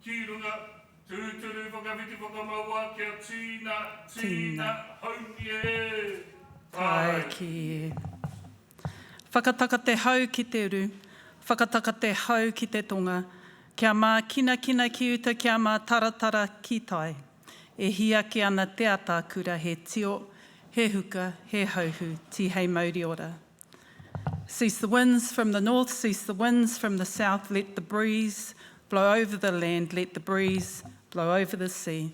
ki runga tūturu whakawhiti whakamaua kia tīna haungi e. Tai ki e. Whakataka te hau ki te uru, whakataka te hau ki te tonga, kia mā kina ki uta, kia mā taratara ki tai. E hia ki ana te ata kura he tio, he huka, he hauhu, ti hei mauri ora. Cease the winds from the north, cease the winds from the south, let the breeze blow over the land, let the breeze blow over the sea.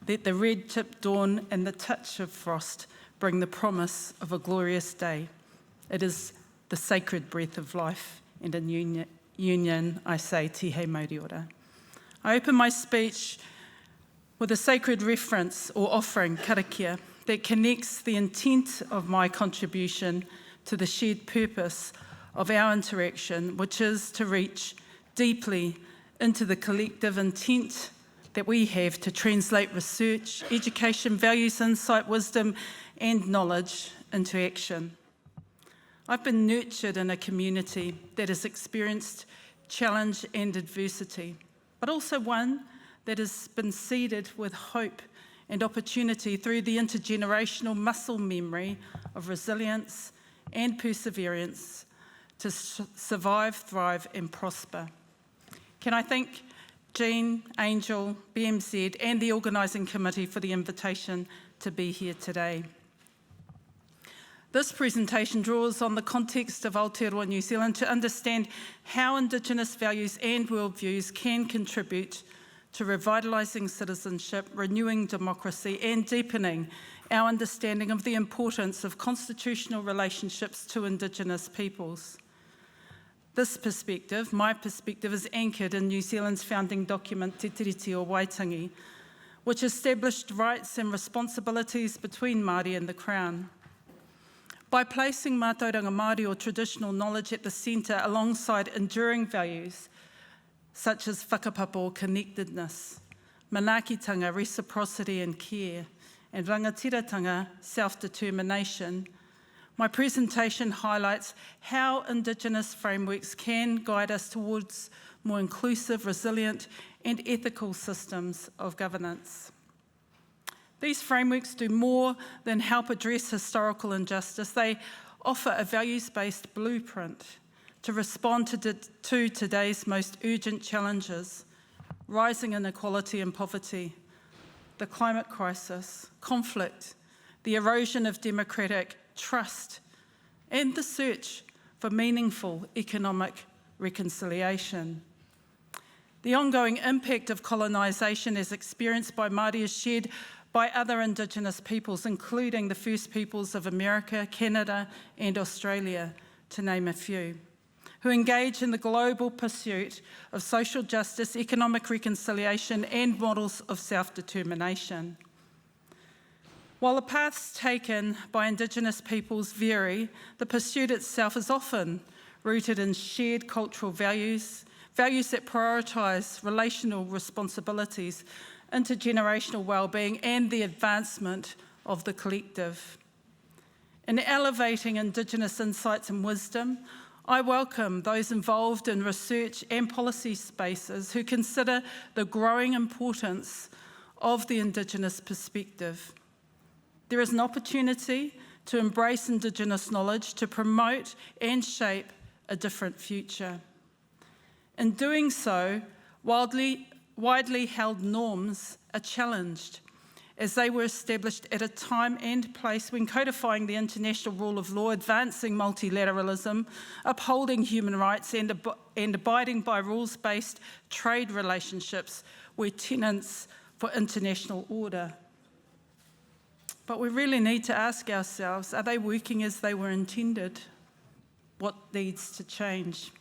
Let the red-tipped dawn and the touch of frost bring the promise of a glorious day. It is the sacred breath of life, and in union I say, ti hei mauri ora. I open my speech with a sacred reference or offering, karakia, that connects the intent of my contribution to the shared purpose of our interaction, which is to reach deeply into the collective intent that we have to translate research, education, values, insight, wisdom, and knowledge into action. I've been nurtured in a community that has experienced challenge and adversity, but also one that has been seeded with hope and opportunity through the intergenerational muscle memory of resilience and perseverance to survive, thrive, and prosper. Can I thank Jean, Angel, BMZ, and the organising committee for the invitation to be here today. This presentation draws on the context of Aotearoa New Zealand to understand how Indigenous values and worldviews can contribute to revitalising citizenship, renewing democracy, and deepening our understanding of the importance of constitutional relationships to Indigenous peoples. This perspective, my perspective, is anchored in New Zealand's founding document, Te Tiriti o Waitangi, which established rights and responsibilities between Māori and the Crown. By placing mātauranga Māori or traditional knowledge at the centre alongside enduring values such as whakapapa or connectedness, manaakitanga, reciprocity and care, and rangatiratanga, self-determination, my presentation highlights how Indigenous frameworks can guide us towards more inclusive, resilient and ethical systems of governance. These frameworks do more than help address historical injustice. They offer a values-based blueprint to respond to today's most urgent challenges: rising inequality and poverty, the climate crisis, conflict, the erosion of democratic trust, and the search for meaningful economic reconciliation. The ongoing impact of colonisation as experienced by Māori is shared by other Indigenous peoples, including the First Peoples of America, Canada, and Australia, to name a few, who engage in the global pursuit of social justice, economic reconciliation, and models of self-determination. While the paths taken by Indigenous peoples vary, the pursuit itself is often rooted in shared cultural values, values that prioritise relational responsibilities, intergenerational well-being, and the advancement of the collective. In elevating Indigenous insights and wisdom, I welcome those involved in research and policy spaces who consider the growing importance of the Indigenous perspective. There is an opportunity to embrace Indigenous knowledge to promote and shape a different future. In doing so, widely held norms are challenged, as they were established at a time and place when codifying the international rule of law, advancing multilateralism, upholding human rights, and abiding by rules-based trade relationships were tenets for international order. But we really need to ask ourselves, are they working as they were intended? What needs to change?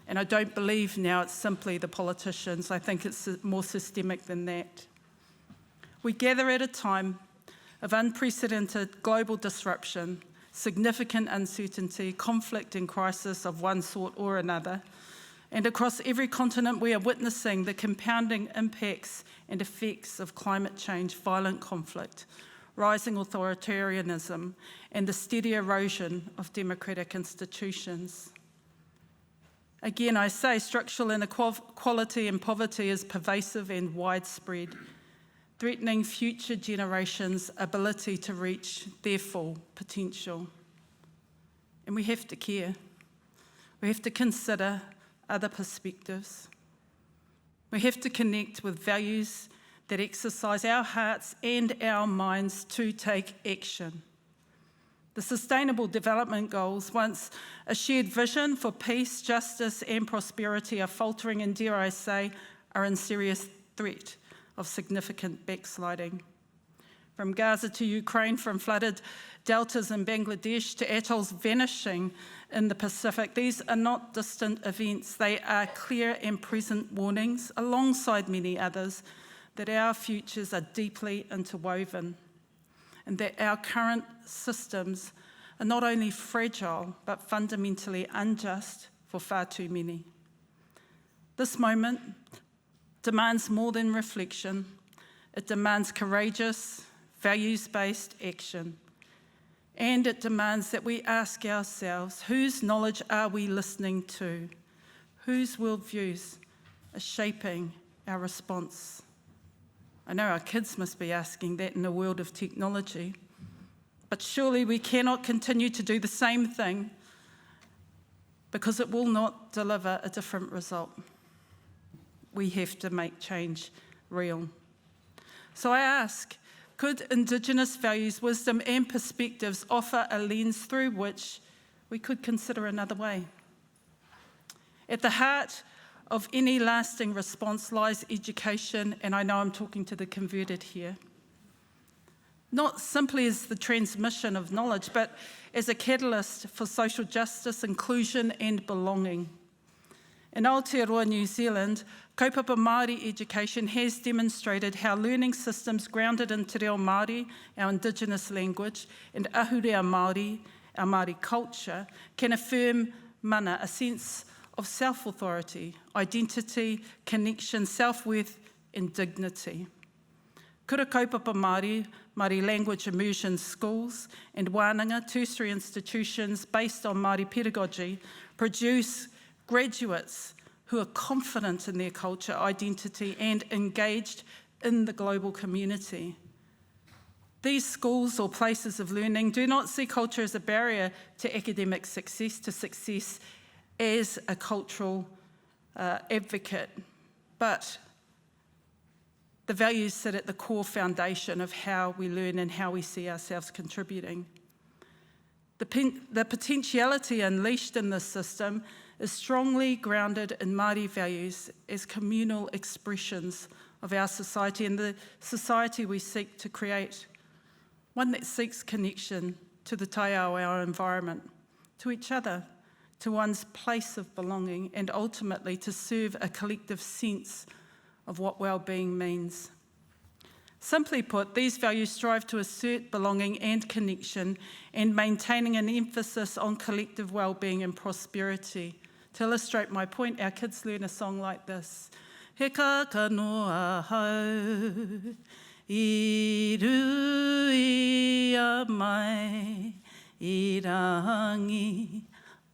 And I don't believe now it's simply the politicians. I think it's more systemic than that. We gather at a time of unprecedented global disruption, significant uncertainty, conflict and crisis of one sort or another. And across every continent, we are witnessing the compounding impacts and effects of climate change, violent conflict, rising authoritarianism, and the steady erosion of democratic institutions. Again, I say structural inequality and poverty is pervasive and widespread, threatening future generations' ability to reach their full potential. And we have to care. We have to consider other perspectives. We have to connect with values that exercise our hearts and our minds to take action. The Sustainable Development Goals, once a shared vision for peace, justice and prosperity, are faltering and, dare I say, are in serious threat of significant backsliding. From Gaza to Ukraine, from flooded deltas in Bangladesh to atolls vanishing in the Pacific, these are not distant events. They are clear and present warnings, alongside many others, that our futures are deeply interwoven and that our current systems are not only fragile, but fundamentally unjust for far too many. This moment demands more than reflection. It demands courageous, values-based action. And it demands that we ask ourselves, whose knowledge are we listening to? Whose worldviews are shaping our response? I know our kids must be asking that in a world of technology, but surely we cannot continue to do the same thing because it will not deliver a different result. We have to make change real. So I ask, could Indigenous values, wisdom and perspectives offer a lens through which we could consider another way? At the heart of any lasting response lies education, and I know I'm talking to the converted here. Not simply as the transmission of knowledge, but as a catalyst for social justice, inclusion and belonging. In Aotearoa, New Zealand, kaupapa Māori education has demonstrated how learning systems grounded in te reo Māori, our Indigenous language, and ahurea Māori, our Māori culture, can affirm mana, a sense of self-authority, identity, connection, self-worth and dignity. Kura kaupapa Māori, Māori language immersion schools and wānanga tertiary institutions based on Māori pedagogy produce graduates who are confident in their culture, identity and engaged in the global community. These schools or places of learning do not see culture as a barrier to academic success, to success as a cultural advocate, but the values sit at the core foundation of how we learn and how we see ourselves contributing. The potentiality unleashed in this system is strongly grounded in Māori values as communal expressions of our society and the society we seek to create, one that seeks connection to the taiao, our environment, to each other, to one's place of belonging, and ultimately to serve a collective sense of what well-being means. Simply put, these values strive to assert belonging and connection and maintaining an emphasis on collective well-being and prosperity. To illustrate my point, our kids learn a song like this. He kaka noa hau, I rui a mai, I rangi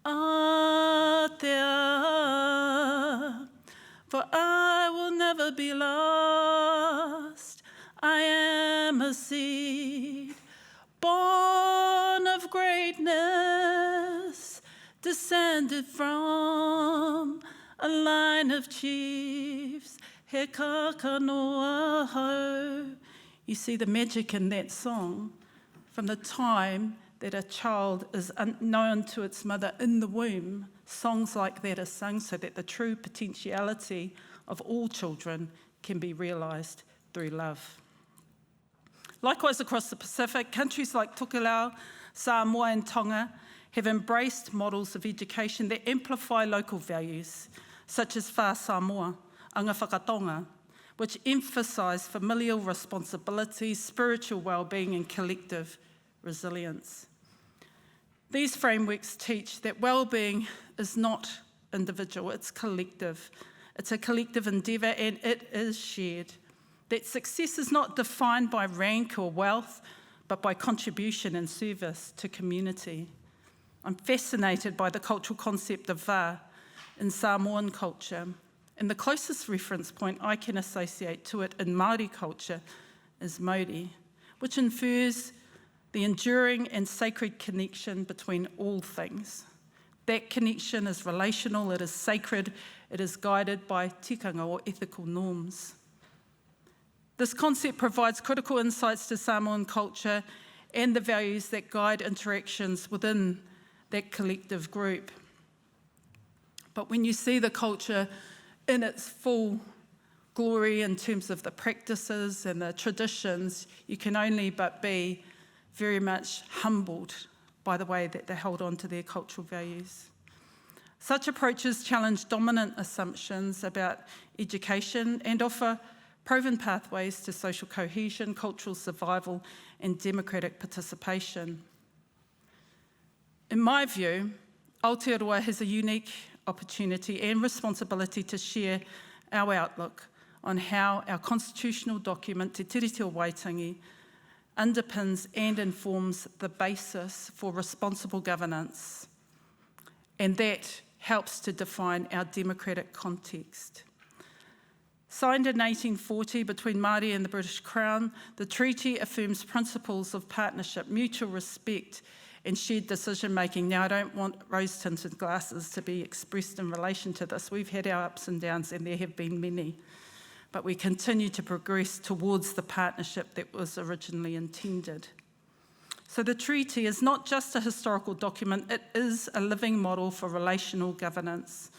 a te a. For I will never be lost. I am a seed, born of greatness, descended from a line of chiefs. He kaka noa hau. You see the magic in that song from the time that a child is unknown to its mother in the womb. Songs like that are sung so that the true potentiality of all children can be realised through love. Likewise, across the Pacific, countries like Tokelau, Samoa and Tonga have embraced models of education that amplify local values, such as Whā Samoa, anga whakatonga, which emphasise familial responsibilities, spiritual well-being and collective resilience. These frameworks teach that well-being is not individual, it's collective. It's a collective endeavour and it is shared. That success is not defined by rank or wealth, but by contribution and service to community. I'm fascinated by the cultural concept of wā, in Samoan culture. And the closest reference point I can associate to it in Māori culture is mauri, which infers the enduring and sacred connection between all things. That connection is relational, it is sacred, it is guided by tikanga or ethical norms. This concept provides critical insights to Samoan culture and the values that guide interactions within that collective group. But when you see the culture in its full glory in terms of the practices and the traditions, you can only but be very much humbled by the way that they held on to their cultural values. Such approaches challenge dominant assumptions about education and offer proven pathways to social cohesion, cultural survival, and democratic participation. In my view, Aotearoa has a unique opportunity and responsibility to share our outlook on how our constitutional document, Te Tiriti o Waitangi, underpins and informs the basis for responsible governance, and that helps to define our democratic context. Signed in 1840 between Māori and the British Crown, the treaty affirms principles of partnership, mutual respect, and shared decision-making. Now, I don't want rose-tinted glasses to be expressed in relation to this. We've had our ups and downs, and there have been many. But we continue to progress towards the partnership that was originally intended. So the treaty is not just a historical document, it is a living model for relational governance.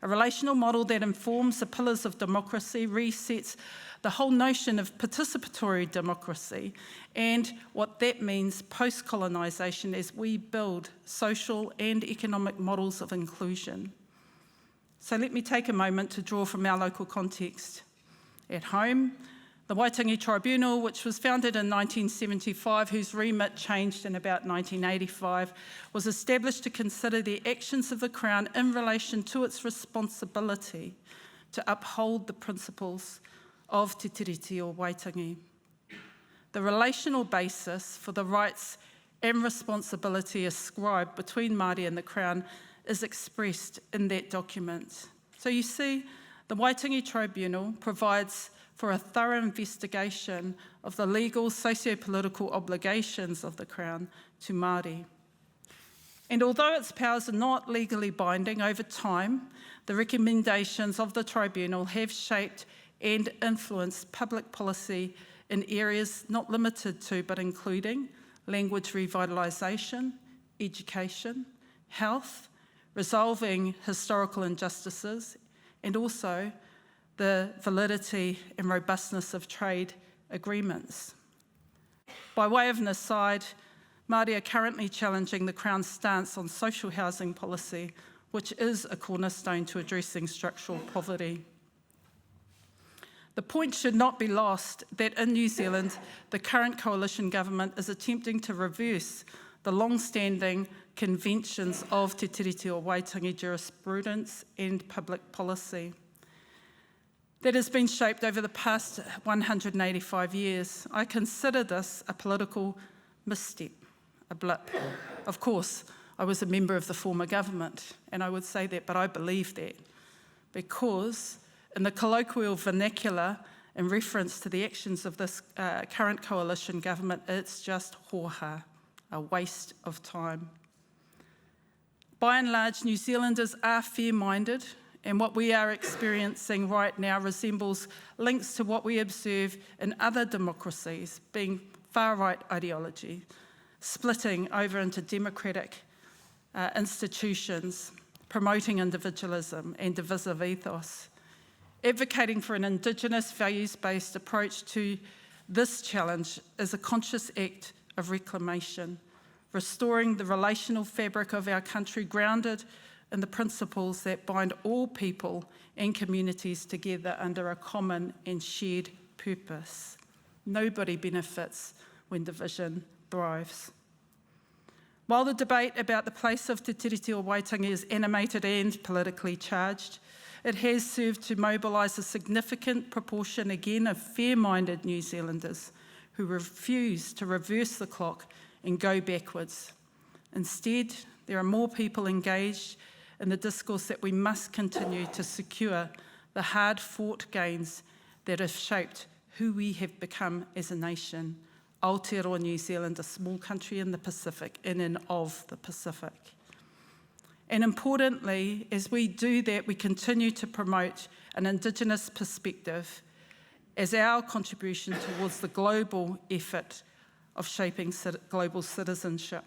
A relational model that informs the pillars of democracy, resets the whole notion of participatory democracy and what that means post-colonisation as we build social and economic models of inclusion. So let me take a moment to draw from our local context. At home, the Waitangi Tribunal, which was founded in 1975, whose remit changed in about 1985, was established to consider the actions of the Crown in relation to its responsibility to uphold the principles of Te Tiriti o Waitangi. The relational basis for the rights and responsibility ascribed between Māori and the Crown is expressed in that document. So you see, the Waitangi Tribunal provides for a thorough investigation of the legal, socio-political obligations of the Crown to Māori. And although its powers are not legally binding, over time, the recommendations of the Tribunal have shaped and influenced public policy in areas not limited to, but including language revitalisation, education, health, resolving historical injustices, and also the validity and robustness of trade agreements. By way of an aside, Māori are currently challenging the Crown's stance on social housing policy, which is a cornerstone to addressing structural poverty. The point should not be lost that in New Zealand, the current coalition government is attempting to reverse the long-standing conventions of Te Tiriti o Waitangi jurisprudence and public policy that has been shaped over the past 185 years. I consider this a political misstep, a blip. Of course, I was a member of the former government, and I would say that, but I believe that, because in the colloquial vernacular, in reference to the actions of this current coalition government, it's just hoha, a waste of time. By and large, New Zealanders are fair-minded, and what we are experiencing right now resembles links to what we observe in other democracies, being far-right ideology, splitting over into democratic institutions, promoting individualism and divisive ethos. Advocating for an Indigenous values-based approach to this challenge is a conscious act of reclamation, restoring the relational fabric of our country grounded in the principles that bind all people and communities together under a common and shared purpose. Nobody benefits when division thrives. While the debate about the place of Te Tiriti o Waitangi is animated and politically charged, it has served to mobilise a significant proportion, again, of fair-minded New Zealanders who refuse to reverse the clock and go backwards. Instead, there are more people engaged in the discourse that we must continue to secure the hard-fought gains that have shaped who we have become as a nation, Aotearoa New Zealand, a small country in the Pacific, in and of the Pacific. And importantly, as we do that, we continue to promote an Indigenous perspective as our contribution towards the global effort of shaping global citizenship.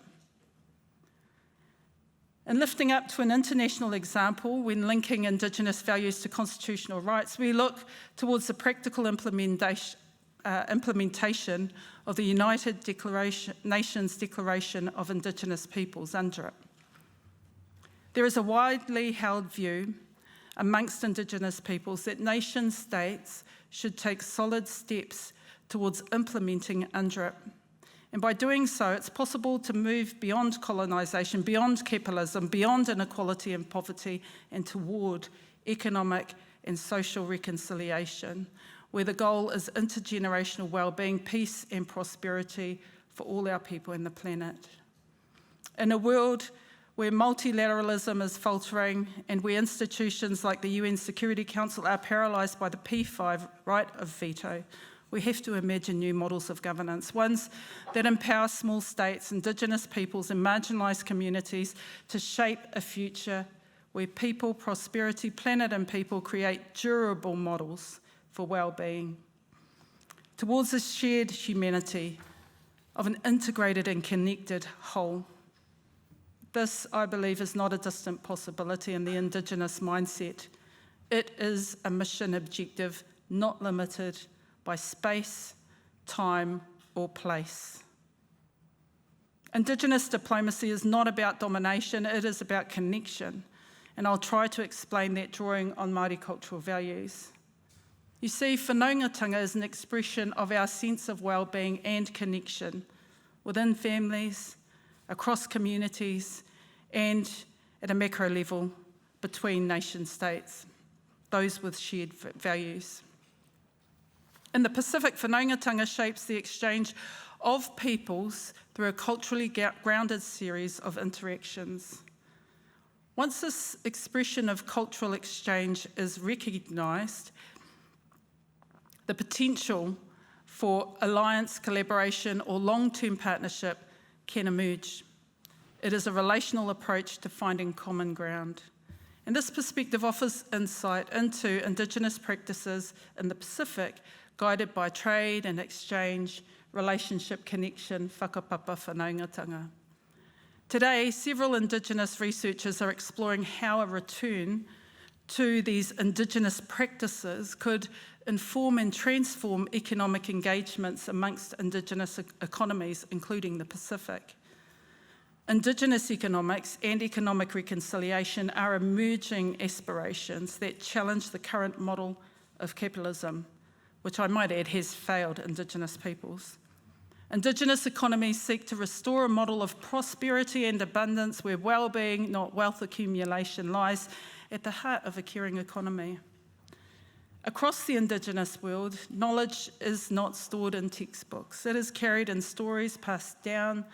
In lifting up to an international example, when linking Indigenous values to constitutional rights, we look towards the practical implementation of the United Nations Declaration of Indigenous Peoples, UNDRIP. There is a widely held view amongst Indigenous peoples that nation states should take solid steps towards implementing UNDRIP. And by doing so, it's possible to move beyond colonisation, beyond capitalism, beyond inequality and poverty, and toward economic and social reconciliation, where the goal is intergenerational well-being, peace and prosperity for all our people and the planet. In a world where multilateralism is faltering and where institutions like the UN Security Council are paralysed by the P5 right of veto, we have to imagine new models of governance, ones that empower small states, Indigenous peoples and marginalised communities to shape a future where people, prosperity, planet and people create durable models for well-being. Towards a shared humanity of an integrated and connected whole. This, I believe, is not a distant possibility in the Indigenous mindset. It is a mission objective not limited by space, time, or place. Indigenous diplomacy is not about domination, it is about connection. And I'll try to explain that drawing on Māori cultural values. You see, whanaungatanga is an expression of our sense of well-being and connection within families, across communities, and at a macro level between nation states, those with shared values. In the Pacific, whanaungatanga shapes the exchange of peoples through a culturally grounded series of interactions. Once this expression of cultural exchange is recognised, the potential for alliance, collaboration, or long-term partnership can emerge. It is a relational approach to finding common ground. And this perspective offers insight into Indigenous practices in the Pacific, guided by trade and exchange, relationship, connection, whakapapa, whanaungatanga. Today, several Indigenous researchers are exploring how a return to these Indigenous practices could inform and transform economic engagements amongst Indigenous economies, including the Pacific. Indigenous economics and economic reconciliation are emerging aspirations that challenge the current model of capitalism, which I might add has failed Indigenous peoples. Indigenous economies seek to restore a model of prosperity and abundance where well-being, not wealth accumulation, lies at the heart of a caring economy. Across the Indigenous world, knowledge is not stored in textbooks. It is carried in stories passed down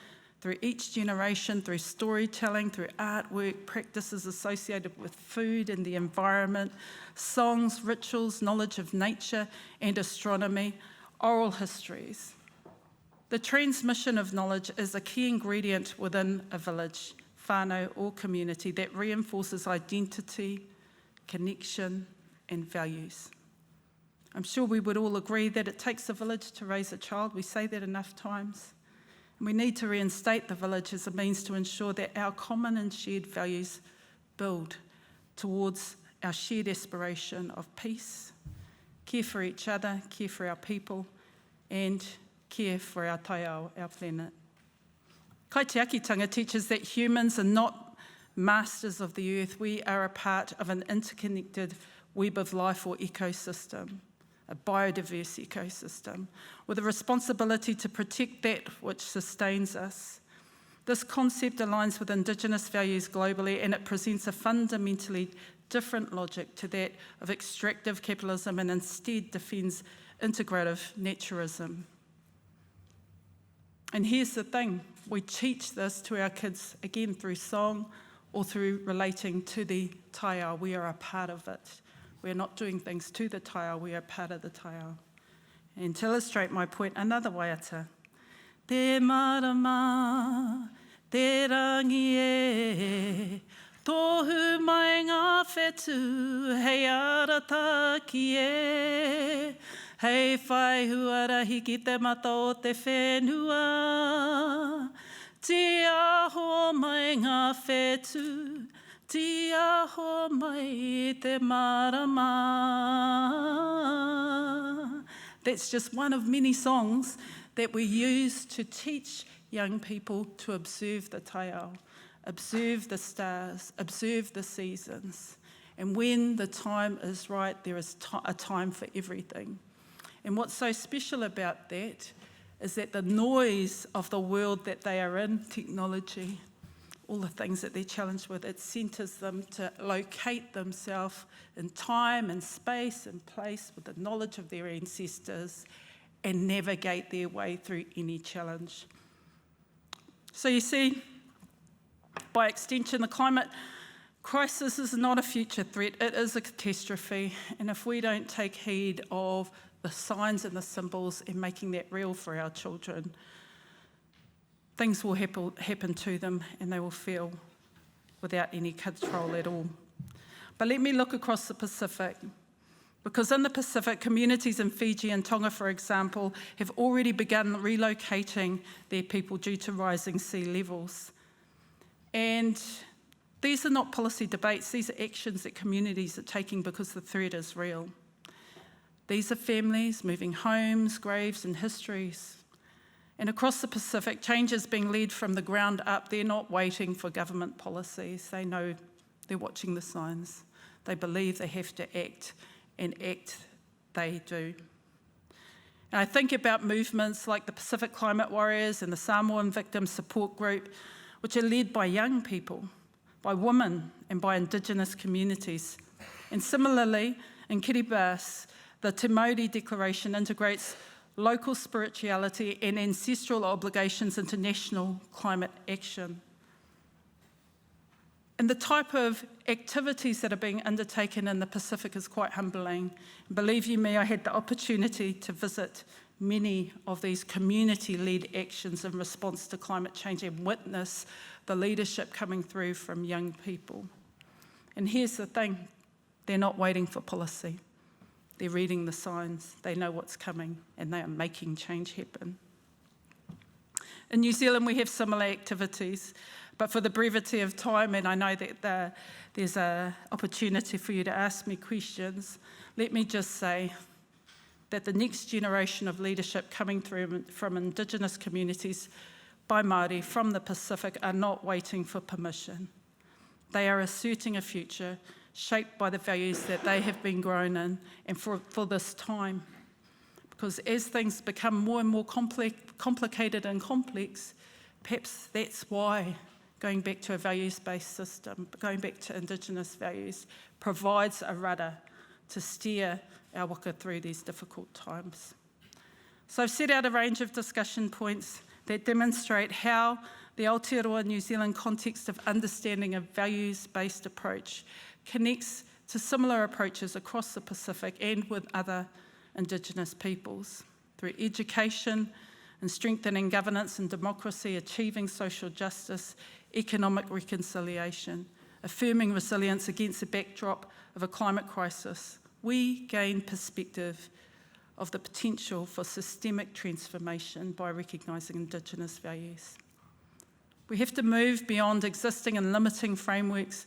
through each generation, through storytelling, through artwork, practices associated with food and the environment, songs, rituals, knowledge of nature and astronomy, oral histories. The transmission of knowledge is a key ingredient within a village, whānau or community that reinforces identity, connection and values. I'm sure we would all agree that it takes a village to raise a child. We say that enough times. And we need to reinstate the village as a means to ensure that our common and shared values build towards our shared aspiration of peace, care for each other, care for our people, and care for our taiao, our planet. Kaitiakitanga teaches that humans are not masters of the earth. We are a part of an interconnected web of life or ecosystem, a biodiverse ecosystem, with a responsibility to protect that which sustains us. This concept aligns with Indigenous values globally, and it presents a fundamentally different logic to that of extractive capitalism and instead defends integrative naturism. And here's the thing, we teach this to our kids, again, through song or through relating to the taiao. We are a part of it. We're not doing things to the taiao, we are part of the taiao. And to illustrate my point, another waiata. Te marama, te rangi e, tohu mai ngā whetu, hei arata ki e, hei whai huarahi ki te mata o te whenua, ti aho mai ngā whetu, ti aho mai te marama. That's just one of many songs that we use to teach young people to observe the taiao, observe the stars, observe the seasons. And when the time is right, there is a time for everything. And what's so special about that is that the noise of the world that they are in, technology, all the things that they're challenged with, it centres them to locate themselves in time and space and place with the knowledge of their ancestors and navigate their way through any challenge. So you see, by extension, the climate crisis is not a future threat, it is a catastrophe. And if we don't take heed of the signs and the symbols and making that real for our children, things will happen to them and they will feel without any control at all. But let me look across the Pacific, because in the Pacific, communities in Fiji and Tonga, for example, have already begun relocating their people due to rising sea levels. And these are not policy debates, these are actions that communities are taking because the threat is real. These are families moving homes, graves and histories. And across the Pacific, change is being led from the ground up. They're not waiting for government policies. They know they're watching the signs. They believe they have to act, and act they do. And I think about movements like the Pacific Climate Warriors and the Samoan Victim Support Group, which are led by young people, by women and by Indigenous communities. And similarly, in Kiribati, the Te Mauri Declaration integrates local spirituality and ancestral obligations into national climate action. And the type of activities that are being undertaken in the Pacific is quite humbling. Believe you me, I had the opportunity to visit many of these community-led actions in response to climate change and witness the leadership coming through from young people. And here's the thing, they're not waiting for policy. They're reading the signs, they know what's coming, and they are making change happen. In New Zealand, we have similar activities, but for the brevity of time, and I know that there's an opportunity for you to ask me questions, let me just say that the next generation of leadership coming through from Indigenous communities by Māori from the Pacific are not waiting for permission. They are asserting a future shaped by the values that they have been grown in and for this time. Because as things become more and more complicated and complex, perhaps that's why going back to a values-based system, going back to Indigenous values, provides a rudder to steer our waka through these difficult times. So I've set out a range of discussion points that demonstrate how the Aotearoa New Zealand context of understanding a values-based approach connects to similar approaches across the Pacific and with other Indigenous peoples through education and strengthening governance and democracy, achieving social justice, economic reconciliation, affirming resilience against the backdrop of a climate crisis. We gain perspective of the potential for systemic transformation by recognising Indigenous values. We have to move beyond existing and limiting frameworks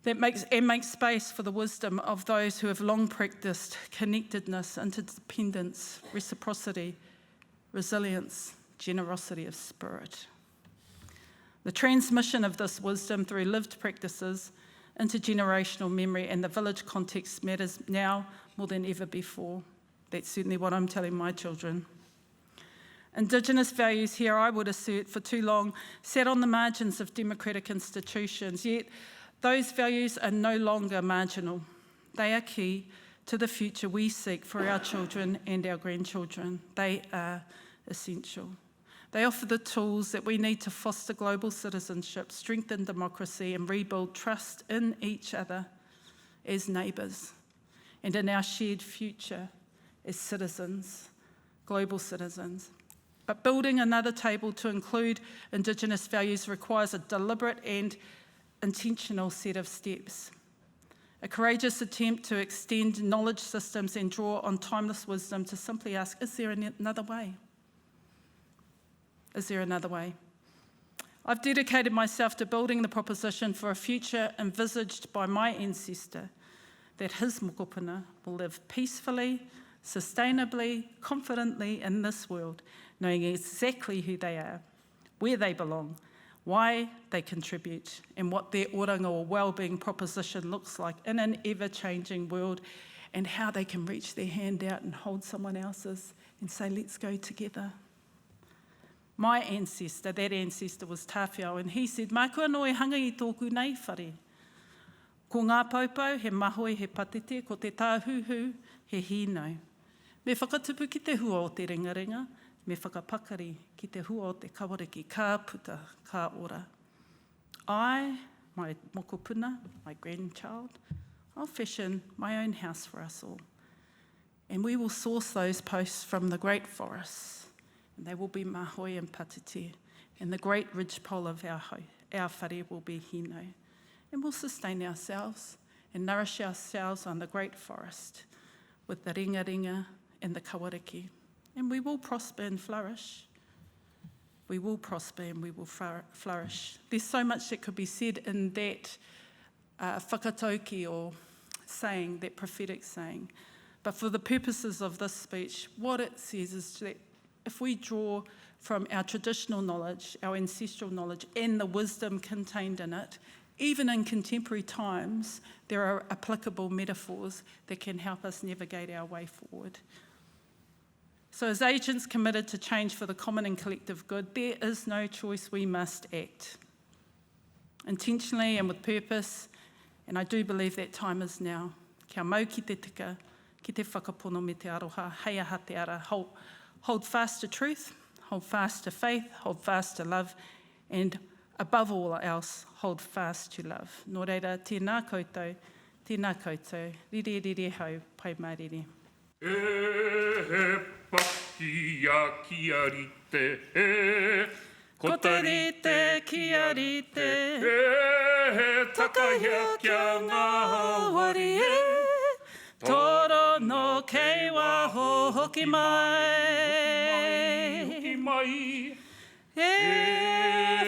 that make space for the wisdom of those who have long practiced connectedness, interdependence, reciprocity, resilience, generosity of spirit. The transmission of this wisdom through lived practices, intergenerational memory and the village context matters now more than ever before. That's certainly what I'm telling my children. Indigenous values here, I would assert, for too long sat on the margins of democratic institutions, yet those values are no longer marginal. They are key to the future we seek for our children and our grandchildren. They are essential. They offer the tools that we need to foster global citizenship, strengthen democracy, and rebuild trust in each other as neighbours and in our shared future as citizens, global citizens. But building another table to include Indigenous values requires a deliberate and intentional set of steps. A courageous attempt to extend knowledge systems and draw on timeless wisdom to simply ask, is there another way? Is there another way? I've dedicated myself to building the proposition for a future envisaged by my ancestor, that his mokopuna will live peacefully, sustainably, confidently in this world, knowing exactly who they are, where they belong, why they contribute, and what their oranga or well-being proposition looks like in an ever-changing world, and how they can reach their hand out and hold someone else's and say, let's go together. My ancestor, that ancestor was Tāwhiao, and he said, "Mā kua no e hanga I tōku nei whare. Ko ngā paupau, he mahoi, he patete, ko te tāhuhu, he hīnau. Me whakatupu ki te hua o te ringaringa, me whakapakari ki te hua o te kawariki, ka puta, ka ora. I, my mokopuna, my grandchild, I'll fashion my own house for us all. And we will source those posts from the great forests. And they will be mahoi and patete. And the great ridgepole of our whare will be hino. And we'll sustain ourselves and nourish ourselves on the great forest with the ringa and the kawariki. And we will prosper and flourish. We will prosper and we will flourish. There's so much that could be said in that whakatauki or saying, that prophetic saying. But for the purposes of this speech, what it says is that if we draw from our traditional knowledge, our ancestral knowledge, and the wisdom contained in it, even in contemporary times, there are applicable metaphors that can help us navigate our way forward. So as agents committed to change for the common and collective good, there is no choice, we must act. Intentionally and with purpose, and I do believe that time is now. Kia mau ki te tika, ki te whakapono me te aroha, hei aha te ara, hold fast to truth, hold fast to faith, hold fast to love, and above all else, hold fast to love. Nō reira, tēnā koutou, riri hau, pai mariri. E paki a kia rite, ko te rite kia rite, e takahia kia ngā wari e, toro no kei waho hoki mai, e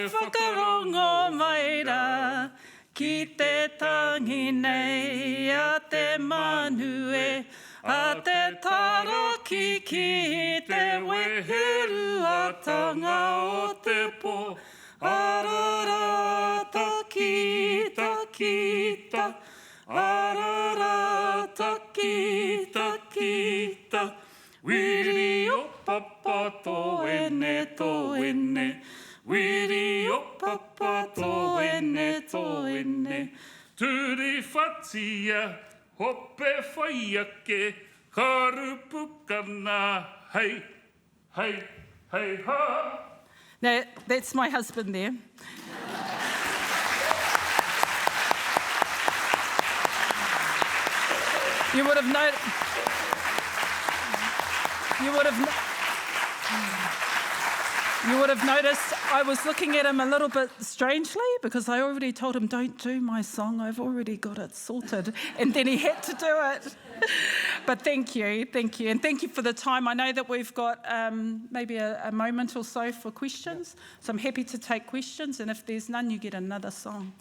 whakarongo mai rā, ki te tangi nei a te manu e, a te taraki ki te weheruatanga o te po, arara kita kita, arara kita, wiri o papa to ene, wiri o papa to ene, turi whatia, hope whai ake, karupukana, hei, hei, hei ha. Now, that's my husband there. You would have noticed I was looking at him a little bit strangely because I already told him, don't do my song, I've already got it sorted. And then he had to do it. But thank you. And thank you for the time. I know that we've got maybe a moment or so for questions. So I'm happy to take questions. And if there's none, you get another song.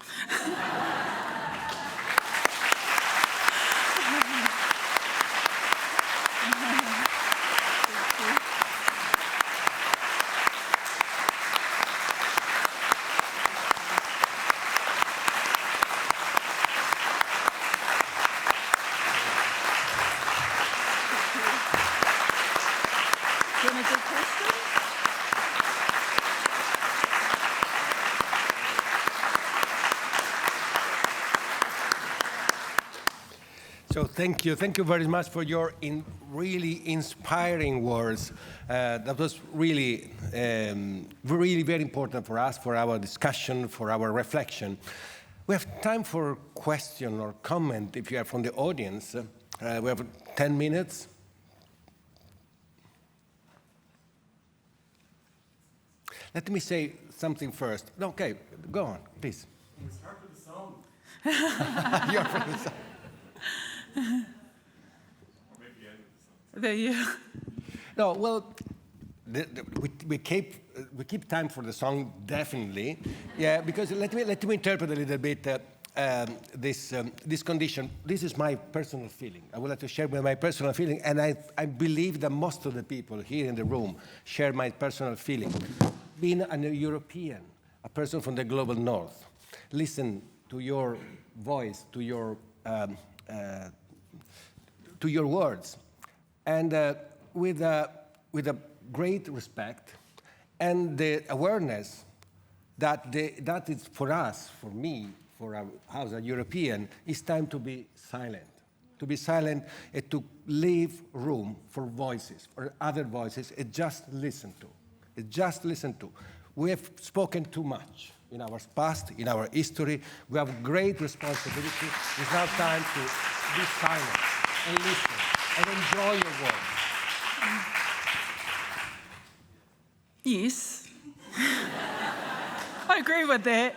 So thank you very much for your really inspiring words. That was really, really very important for us, for our discussion, for our reflection. We have time for question or comment if you are from the audience. We have 10 minutes. Let me say something first. Okay, go on, please. Can we start with the song? You're from the song. Or maybe end with the song. There you. No, well, we keep time for the song, definitely. Yeah, because let me interpret a little bit this condition. This is my personal feeling. I would like to share my personal feeling, and I believe that most of the people here in the room share my personal feeling. Being a European, a person from the global north, listen to your voice, to your words, and with a great respect and the awareness that that is for us, for me, as a European, it's time to be silent. To be silent and to leave room for voices, for other voices, and just listen to. Just listen to. We have spoken too much in our past, in our history. We have great responsibility. It's now time to be silent and listen and enjoy your words. Yes, I agree with that.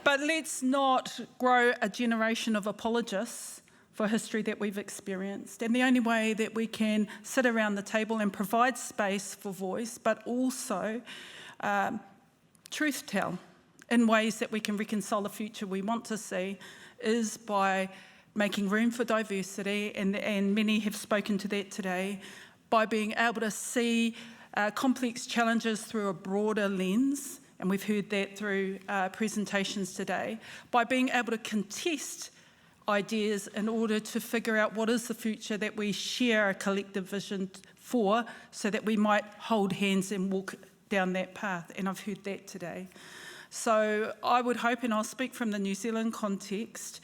But let's not grow a generation of apologists for history that we've experienced. And the only way that we can sit around the table and provide space for voice, but also truth tell in ways that we can reconcile the future we want to see, is by making room for diversity, and many have spoken to that today, by being able to see complex challenges through a broader lens, and we've heard that through presentations today, by being able to contest ideas in order to figure out what is the future that we share a collective vision for, so that we might hold hands and walk down that path, and I've heard that today. So I would hope, and I'll speak from the New Zealand context,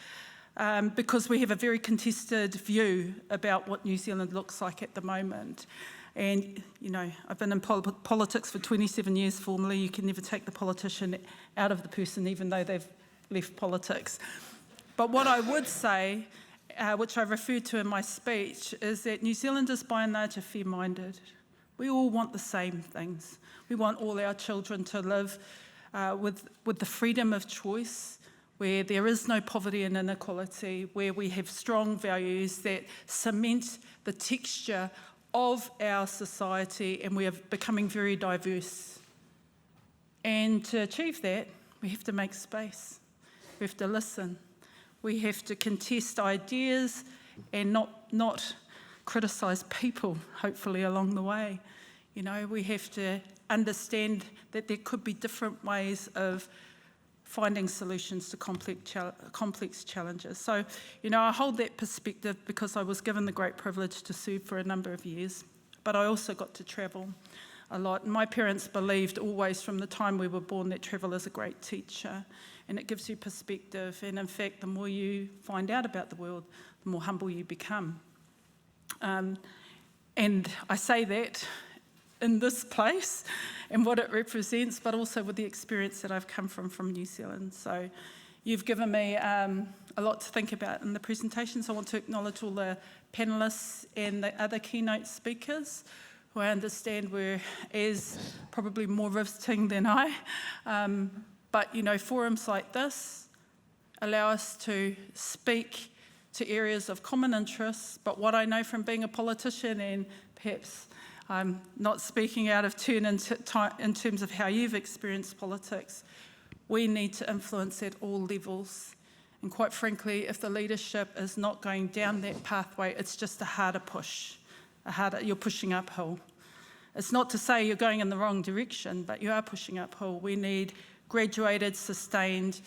because we have a very contested view about what New Zealand looks like at the moment. And, you know, I've been in politics for 27 years formally. You can never take the politician out of the person, even though they've left politics. But what I would say, which I referred to in my speech, is that New Zealanders by and large are fair-minded. We all want the same things. We want all our children to live with the freedom of choice, where there is no poverty and inequality, where we have strong values that cement the texture of our society, and we are becoming very diverse. And to achieve that, we have to make space. We have to listen. We have to contest ideas and not criticise people, hopefully, along the way. You know, we have to understand that there could be different ways of finding solutions to complex challenges. So, you know, I hold that perspective because I was given the great privilege to serve for a number of years, but I also got to travel a lot. And my parents believed always from the time we were born that travel is a great teacher, and it gives you perspective. And in fact, the more you find out about the world, the more humble you become. And I say that in this place and what it represents, but also with the experience that I've come from New Zealand. So you've given me a lot to think about in the presentations. I want to acknowledge all the panellists and the other keynote speakers, who I understand were as probably more riveting than I. But, you know, forums like this allow us to speak to areas of common interest. But what I know from being a politician, and perhaps I'm not speaking out of turn in terms of how you've experienced politics, we need to influence at all levels. And quite frankly, if the leadership is not going down that pathway, it's just a harder push. You're pushing uphill. It's not to say you're going in the wrong direction, but you are pushing uphill. We need graduated, sustained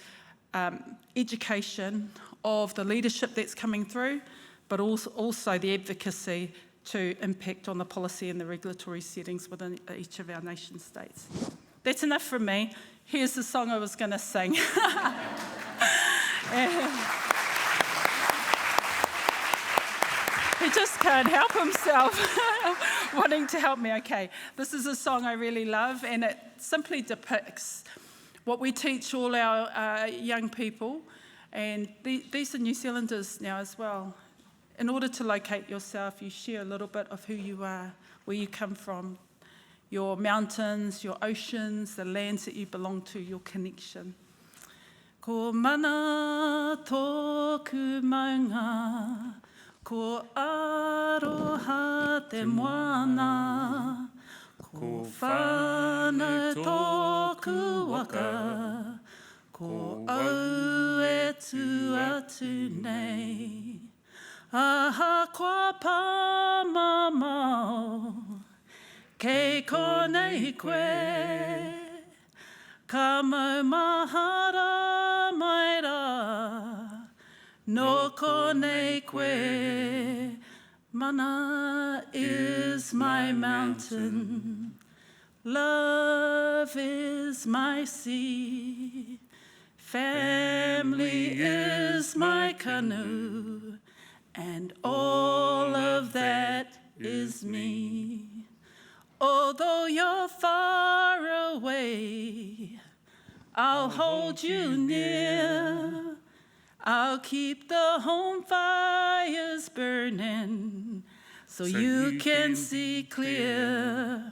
education of the leadership that's coming through, but also the advocacy to impact on the policy and the regulatory settings within each of our nation states. That's enough from me. Here's the song I was going to sing. just can't help himself, wanting to help me. Okay, this is a song I really love, and it simply depicts what we teach all our young people, and these are New Zealanders now as well. In order to locate yourself, you share a little bit of who you are, where you come from, your mountains, your oceans, the lands that you belong to, your connection. Ko mana tōku maunga, ko aroha te moana, ko whānau tōku waka, ko au e tu atu nei. Aha kua pāmamao, kei konei koe, ka maumahara mai rā, no konei koe. Mana is my mountain, love is my sea, family is my canoe, and all of that is me. Although you're far away, I'll hold you near. I'll keep the home fires burning so you can see clear.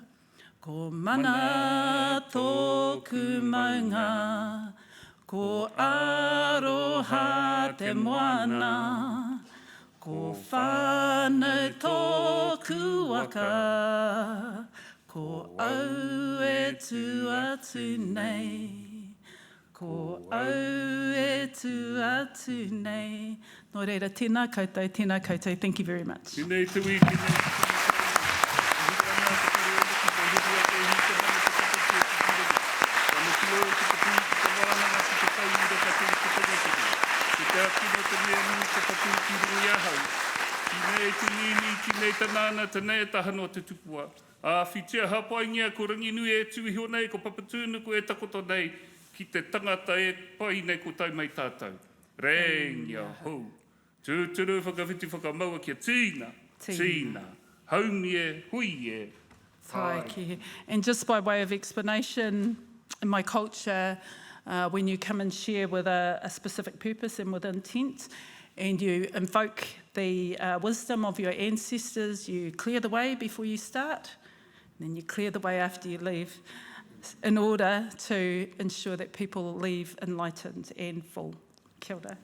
Ko mana tōku maunga, ko aroha te moana, ko whānau tōku waka, ko au e tu atu nei. Ko au e tu atu nei. Nō reira, tēnā koutou, tēnā koutou. Thank you very much. Tēnei tui, tēnei. Nei tanana tēnei tahano te tupua. Whitia hapai ngia ko rangi nui e tuiho nei, ko papatūnu ko e takoto nei, ki te tangata e pai nei ko tai mai tātou. Rengia hou. Tūturu whakawhiti whakamaua kia tīna, tīna, haumi e, hui e. Tai ki. And just by way of explanation, in my culture, when you come and share with a specific purpose and with intent, and you invoke the wisdom of your ancestors, you clear the way before you start, and then you clear the way after you leave, in order to ensure that people leave enlightened and full. Kia ora.